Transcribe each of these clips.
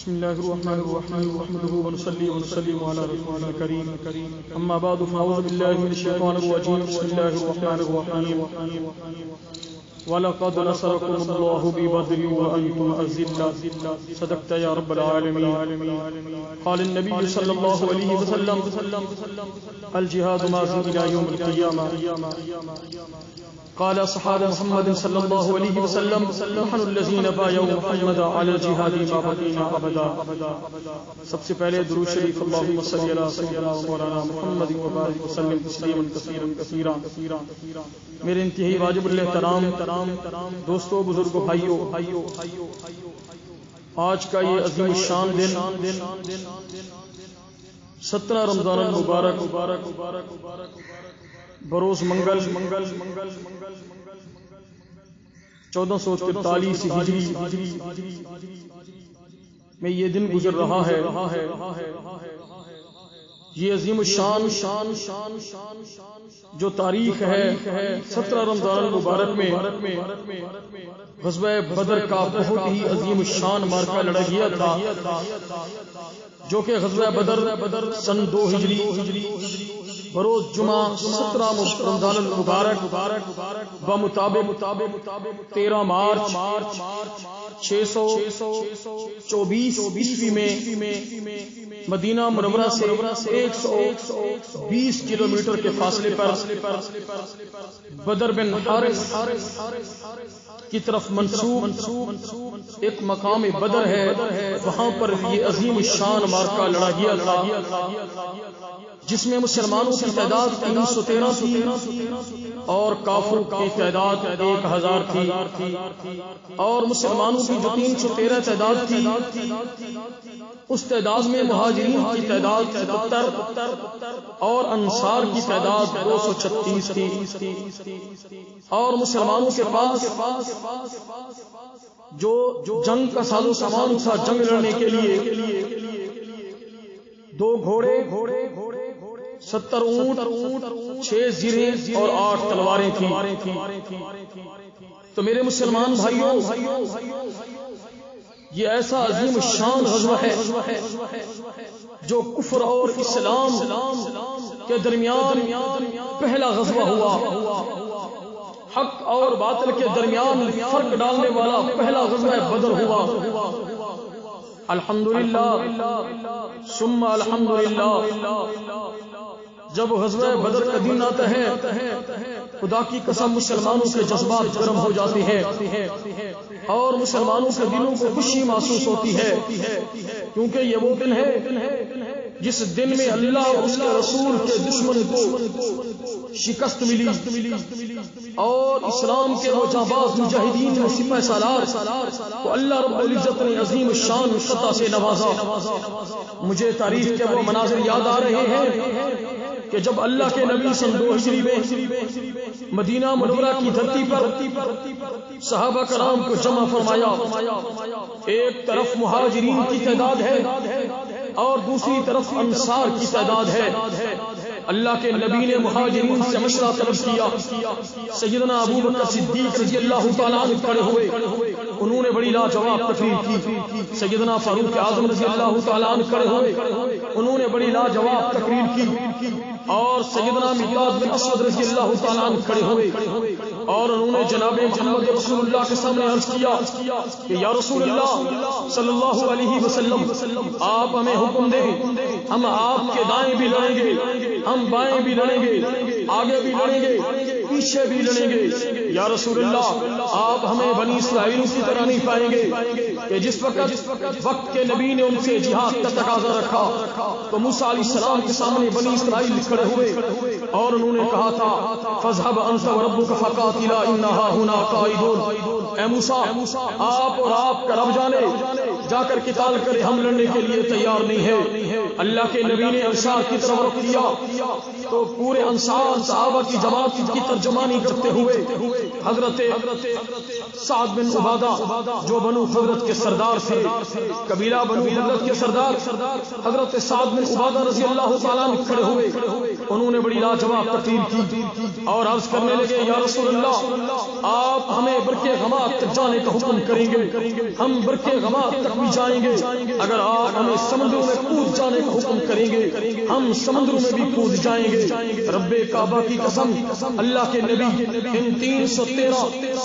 بسم الله الرحمن الرحيم نحمده ونصلي ونسلم على رسوله الكريم أما بعد فأعوذ بالله من الشيطان الرجيم بسم الله الرحمن الرحيم ولقد نصركم الله ببدر وأنتم أذلة صدقت يا رب العالمين. قال النبي صلى الله عليه وسلم الجهاد ماضي إلى يوم القيامة. قال صحابة محمد صلی اللہ علیہ وسلم نحن الذين بايعوا محمدا على الجهاد ما بقينا ابدا. سب سے پہلے درود شریف اللهم صل على سيدنا مولانا محمد وبارك وسلم تسلیما كثيرا. میرے انتہائی واجب الاحترام دوستو، بزرگو، بھائیو، آج کا یہ عظیم الشان دن 17 رمضان المبارک بروز منگل 1443 ہجری میں یہ دن گزر رہا ہے. یہ عظیم الشان جو تاریخ ہے 17 رمضان المبارک میں غزوہ بدر کا بہت ہی عظیم الشان مارکا لڑا گیا تھا، جو کہ غزوہ بدر سن 2 ہجری بروز جمعہ 17 رمضان المبارک بمطابق 13 مارچ 624 عیسوی میں مدینہ منورہ سے 120 کلومیٹر کے فاصلے پر بدر بن حارث کی طرف منسوب ایک مقام بدر ہے، وہاں پر یہ عظیم الشان مارکا لڑا گیا تھا، جس میں مسلمانوں کی تعداد 313 تھی اور کافروں کی تعداد 1000 تھی. اور مسلمانوں کی جو 313 تعداد تھی، اس تعداد میں مہاجرین کی تعداد 77 اور انصار کی تعداد 236 تھی. اور مسلمانوں کے پاس جو جنگ کا ساز و سامان تھا جنگ لڑنے کے لیے 2 گھوڑے 70 اونٹ 6 زرہیں اور 8 تلواریں تھیں. تو میرے مسلمان بھائیوں، یہ ایسا عظیم الشان غزوہ ہے جو کفر اور اسلام کے درمیان پہلا غزوہ ہوا، حق اور باطل کے درمیان فرق ڈالنے والا پہلا غزوہ بدر ہوا. الحمدللہ ثم الحمدللہ. جب غزوہ بدر کا دن آتا ہے، خدا کی قسم مسلمانوں کے جذبات گرم ہو جاتے ہیں اور مسلمانوں کے دلوں کو خوشی محسوس ہوتی ہے، کیونکہ یہ وہ دن ہے جس دن میں اللہ اور اس کے رسول کے دشمن کو شکست ملی اور اسلام کے وہ جانباز مجاہدین اور سپہ سالار کو اللہ رب العزت نے عظیم الشان فتح سے نوازا. مجھے تاریخ کے وہ مناظر یاد آ رہے ہیں کہ جب اللہ کے نبی سن 2 ہجری میں مدینہ منورہ کی دھرتی پر صحابہ کرام کو جمع فرمایا. ایک طرف مہاجرین کی تعداد ہے اور دوسری طرف انصار کی تعداد ہے. اللہ کے نبی نے مہاجرین سے مشورہ طلب کیا. سیدنا ابو بکر صدیق رضی اللہ تعالیٰ عنہ کھڑے ہوئے، انہوں نے بڑی لاجواب تقریر کی. سیدنا فاروق اعظم رضی اللہ تعالیٰ عنہ کھڑے ہوئے، انہوں نے بڑی لاجواب تقریر کی. اور سیدنا مقداد بن اسود رضی اللہ تعالیٰ عنہ کھڑے ہوئے اور انہوں نے جناب محمد رسول اللہ کے سامنے عرض کیا کہ یا رسول اللہ صلی اللہ علیہ وسلم، آپ ہمیں حکم دیں، ہم آپ کے دائیں بھی لڑیں گے، ہم بائیں بھی لڑیں گے، آگے بھی لڑیں گے، پیچھے بھی لڑیں گے. یا رسول اللہ، آپ ہمیں بنی اسرائیل کی طرح نہیں پائیں گے کہ جس وقت کے نبی نے ان سے جہاد کا تقاضا رکھا تو موسیٰ علیہ السلام کے سامنے بنی اسرائیل کھڑے ہوئے اور انہوں نے کہا تھا فاذهب انت وربك فقاتلا انها هنا قاعدون. اے موسیٰ، آپ اور آپ کا رب جانے، جا کر قتال کرے، ہم لڑنے کے لیے تیار نہیں ہے. اللہ کے نبی نے انصار کی طرف رخ کیا تو پورے انصار صحابہ کی جماعت کی ترجمانی کرتے ہوئے حضرت سعد بن عبادہ جو بنو حضرت کے سردار تھے، قبیلہ بنو حضرت کے سردار حضرت سعد بن عبادہ رضی اللہ تعالیٰ عنہ کھڑے ہوئے، انہوں نے بڑی لاجواب تقریر کی اور عرض کرنے لگے یا رسول اللہ آپ ہمیں برکے غمات تک جانے کا حکم کریں گے، ہم برکے غمات تک بھی جائیں گے، اگر آپ ہمیں سمندروں میں کود جانے کا حکم کریں گے ہم سمندروں میں بھی کود جائیں گے۔ رب کعبہ کی قسم، اللہ کے نبی ان 313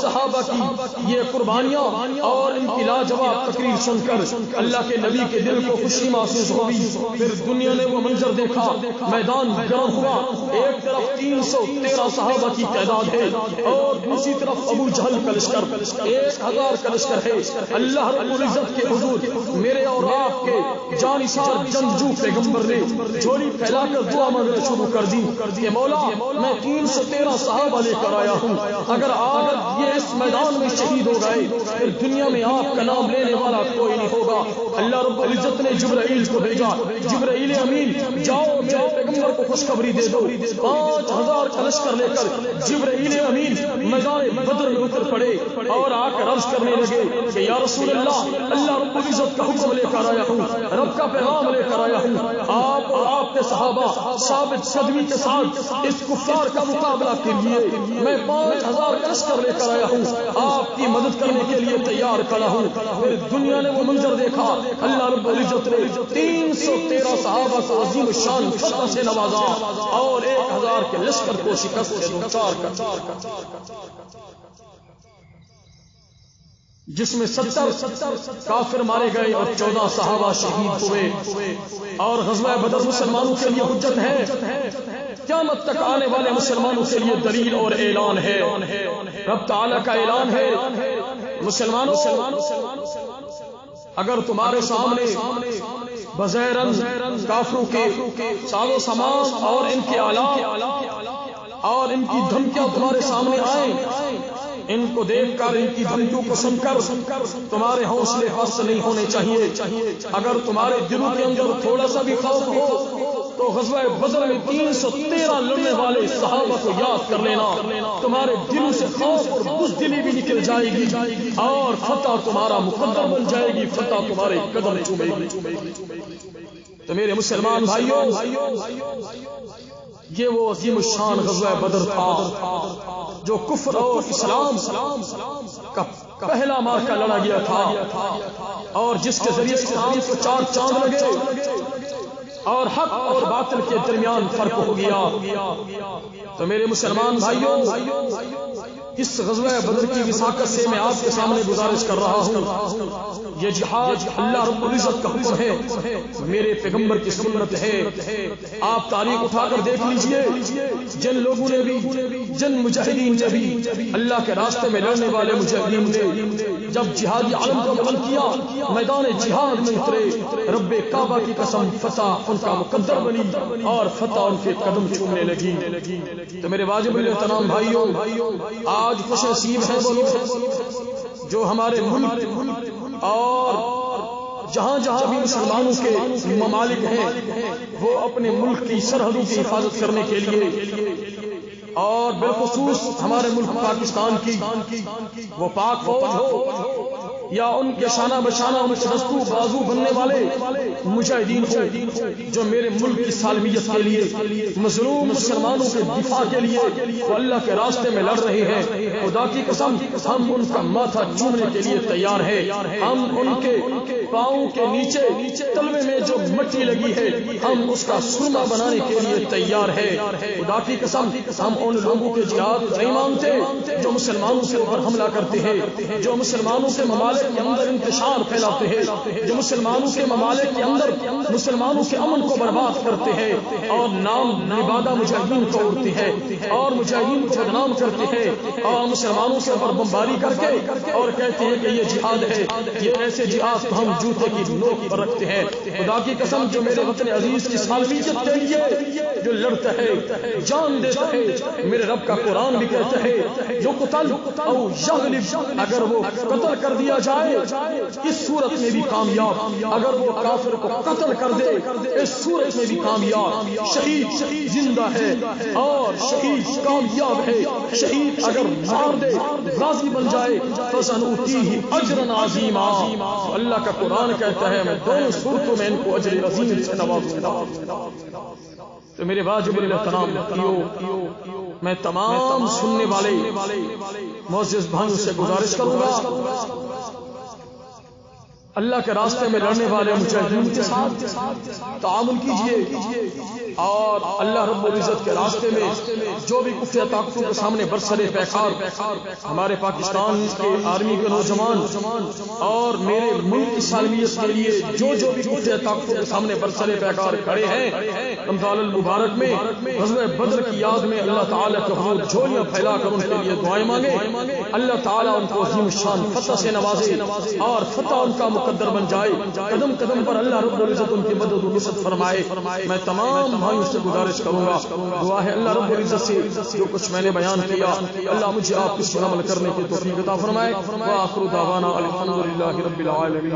صحابہ کی یہ قربانیاں اور ان کی لاجواب تقریر سن کر اللہ کے نبی کے دل کو خوشی محسوس ہوئی۔ پھر دنیا نے وہ منظر دیکھا، میدان گرم ہوا، ایک طرف 313 صحابہ کی تعداد ہے اور دوسری طرف ابو جہل کا لشکر 1000 کا لشکر ہے۔ اللہ رب العزت کے حضور میرے اور آپ کے جانثار جنگجو پیغمبر نے جھولی پھیلا کر دعا مانگنا شروع کر دی کہ مولا میں 313 صحابہ لے کر آیا ہوں، اگر آج یہ اس میدان میں شہید ہو گئے پھر دنیا میں آپ کا نام لینے والا کوئی نہیں ہوگا۔ اللہ رب العزت نے جبرائیل کو بھیجا، جبرائیل امین جاؤ میرے پیغمبر کو خوشخبری دے دو۔ 5000 کا لشکر لے کر جبرائیل امین میدان بدر میں اتر پڑے اور آ کر عرض کرنے لگے کہ یا رسول اللہ اللہ رب العزت کا حکم لے کر آیا ہوں، رب کا پیغام لے کر آیا ہوں، آپ اور آپ کے صحابہ ثابت قدمی کے ساتھ اس کفار کا مقابلہ کیجیے، میں 5000 کا لشکر لے کر آیا ہوں، آپ کی مدد کرنے کے لیے تیار کھڑا ہوں۔ پھر دنیا نے وہ منظر دیکھا، اللہ رب العزت نے 313 صحابہ کو عظیم شان فتح سے نوازا اور 1000 کے لشکر کو شکست سے دوچار کر، جس میں 70 کافر مارے گئے اور 14 صحابہ شہید ہوئے۔ اور غزوہ بدر مسلمانوں کے لیے حجت ہے، قیامت تک آنے والے مسلمانوں کے لیے دلیل اور اعلان ہے، رب تعالیٰ کا اعلان ہے مسلمانوں اگر تمہارے سامنے بظاہراً کافروں کے ساز و سامان اور ان کے آلات اور ان کی دھمکیاں تمہارے سامنے آئیں، ان کو دیکھ کر ان کی دھمکیوں کو سن کر تمہارے حوصلے پست نہیں ہونے چاہیے۔ اگر تمہارے دلوں کے اندر تھوڑا سا بھی خوف ہو تو غزوہ بدر میں 313 لڑنے والے صحابہ کو یاد کر لینا، تمہارے دلوں سے خوف اور بزدلی بھی نکل جائے گی اور فتح تمہارا مقدر بن جائے گی، فتح تمہارے قدم چومے گی۔ تو میرے مسلمان بھائیوں، یہ وہ عظیم الشان غزوہ بدر تھا جو کفر اور اسلام کا پہلا معرکہ لڑا گیا تھا اور جس کے ذریعے اسلام کو 4 چاند لگے اور حق اور باطل کے درمیان فرق ہو گیا۔ تو میرے مسلمان بھائیوں، اس غزوہ بدر کی وثاقت سے میں آپ کے سامنے گزارش کر رہا ہوں، یہ جہاد اللہ رب العزت کا حکم ہے، میرے پیغمبر کی سنت ہے۔ آپ تاریخ اٹھا کر دیکھ لیجئے، جن لوگوں نے بھی، جن مجاہدین نے بھی، اللہ کے راستے میں لڑنے والے مجاہدین نے جب جہادی علم کو بلند کیا، میدان جہاد میں اترے، رب کعبہ کی قسم فتح ان کا مقدر بنی اور فتح ان کے قدم چومنے لگی۔ تو میرے واجب الاحترام بھائیوں، آج خوش نصیب ہیں وہ لوگ جو ہمارے ملک اور جہاں جہاں بھی مسلمانوں کے ممالک ہیں، وہ اپنے ملک کی سرحدوں کی حفاظت کرنے کے لیے اور بالخصوص ہمارے ملک پاکستان کی وہ پاک فوج ہو یا ان کے شانہ بشانہ ان کے دستو بازو بننے والے مجاہدین ہو جو میرے ملک کی سالمیت کے لیے، مظلوم مسلمانوں کے دفاع کے لیے وہ اللہ کے راستے میں لڑ رہے ہیں، خدا کی قسم ہم ان کا ماتھا چومنے کے لیے تیار ہے، ہم ان کے پاؤں کے نیچے تلوے میں جو مٹی لگی ہے ہم اس کا سرما بنانے کے لیے تیار ہے۔ خدا کی قسم ہم ان لوگوں کے جہاد نہیں مانتے جو مسلمانوں کے اوپر حملہ کرتے ہیں، جو مسلمانوں کے ممالک کے اندر انتشار پھیلاتے ہیں، جو مسلمانوں کے ممالک کے اندر مسلمانوں کے امن کو برباد کرتے ہیں اور نام نبادہ مجاہدین کو اڑتے ہیں اور مجاہدین کو بدنام کرتے ہیں اور مسلمانوں کے اوپر بمباری کر کے اور کہتے ہیں کہ یہ جہاد ہے، یہ ایسے جہاد کو ہم جوتے کی نوک پر رکھتے ہیں۔ خدا کی قسم جو میرے وطن عزیز کی سالمیت کے لیے جو لڑتا ہے جان دیتا ہے. میرے رب کا قرآن بھی کہتا ہے جو قتل او یغلب، اگر وہ قتل کر دیا جائے اس صورت میں بھی کامیاب، اگر وہ کافر کو قتل کر دے اس صورت میں بھی کامیاب. شہید زندہ ہے اور شہید کامیاب ہے. شہید اگر مار دے غازی بن جائے فسنؤتیہ اجرا عظیما. اللہ کا قرآن کہتا ہے میں دونوں صورتوں میں ان کو اجر عظیم سے نوازوں گا. تو میرے واجب الاحترام میں تمام سننے والے معزز بھائیوں سے گزارش کروں گا اللہ کے راستے میں لڑنے والے مجاہدین کے ساتھ تعاون کیجیے اور اللہ رب العزت کے راستے میں جو بھی کفر طاقتوں کے سامنے برسر پیکار ہمارے پاکستان کے آرمی کے نوجوان اور میرے ملک کی سالمیت کے لیے جو بھی کفر طاقتوں کے سامنے برسر پیکار کھڑے ہیں رمضان المبارک میں غزوہ بدر کی یاد میں اللہ تعالیٰ کے حضور جھولیاں پھیلا کر ان کے لیے دعائیں مانگے. اللہ تعالیٰ ان کو عظیم شان فتح سے نوازے اور فتح ان کا مقدر بن جائے. قدم قدم پر اللہ رب العزت ان کی مدد و نصرت فرمائے. میں تمام بھائیوں سے گزارش کروں گا دعا ہے اللہ رب العزت سے جو کچھ میں نے بیان کیا اللہ مجھے آپ اس پر عمل کرنے کی توفیق عطا فرمائے. وآخر دعوانا الحمدللہ رب العالمین.